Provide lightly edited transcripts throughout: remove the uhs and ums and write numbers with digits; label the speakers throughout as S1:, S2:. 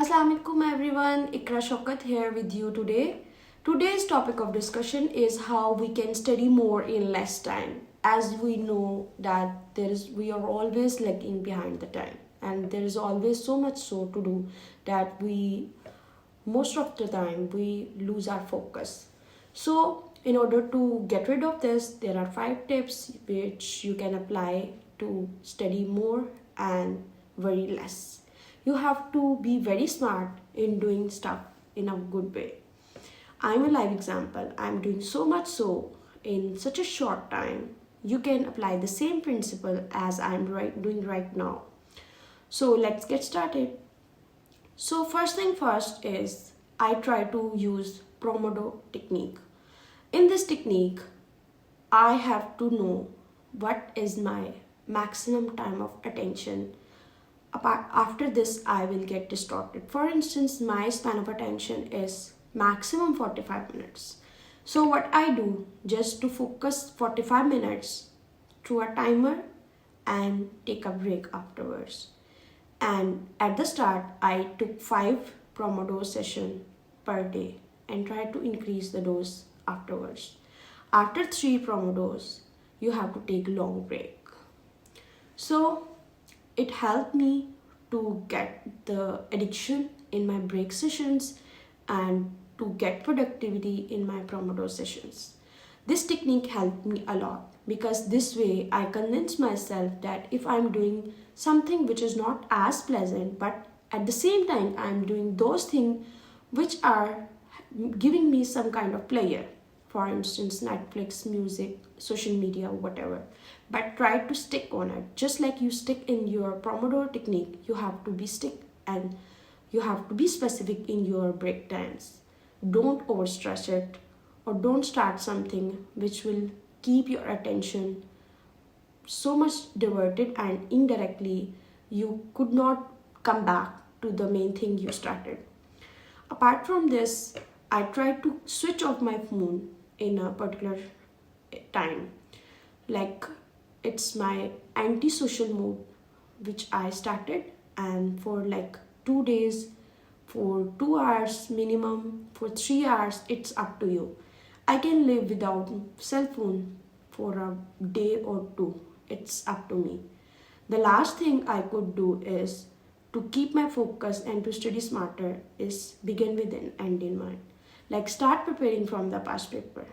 S1: Assalamualaikum everyone, Iqra Shaukat here with you today. Today's topic of discussion is how we can study more in less time. As we know that we are always lagging behind the time, and there is always so much so to do that most of the time we lose our focus. So in order to get rid of this, there are 5 tips which you can apply to study more and very less. You have to be very smart in doing stuff in a good way. I'm a live example. I'm doing so much so in such a short time. You can apply the same principle as I'm doing right now. So let's get started. So first thing first is I try to use Pomodoro technique. In this technique, I have to know what is my maximum time of attention. After this, I will get distorted. For instance, my span of attention is maximum 45 minutes. So what I do, just to focus 45 minutes through a timer and take a break afterwards. And at the start, I took 5 Pomodoro sessions per day and try to increase the dose afterwards. After 3 Pomodoros, you have to take long break. So it helped me to get the addiction in my break sessions and to get productivity in my Pomodoro sessions. This technique helped me a lot because this way I convince myself that if I'm doing something which is not as pleasant, but at the same time I'm doing those things which are giving me some kind of pleasure. For instance, Netflix, music, social media, whatever. But try to stick on it. Just like you stick in your Pomodoro technique, you have to be stick and you have to be specific in your break times. Don't overstress it or don't start something which will keep your attention so much diverted and indirectly you could not come back to the main thing you started. Apart from this, I try to switch off my phone in a particular time. Like it's my anti-social mode which I started, and for like 2 days, for 2 hours minimum, for 3 hours, it's up to you. I can live without cell phone for a day or 2. It's up to me. The last thing I could do is to keep my focus and to study smarter is begin with an end in mind. Like start preparing from the past paper.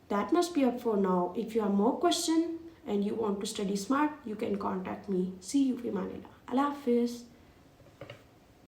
S1: That must be up for now. If you have more questions and you want to study smart, you can contact me. See you, Fimanila. Allah Hafiz.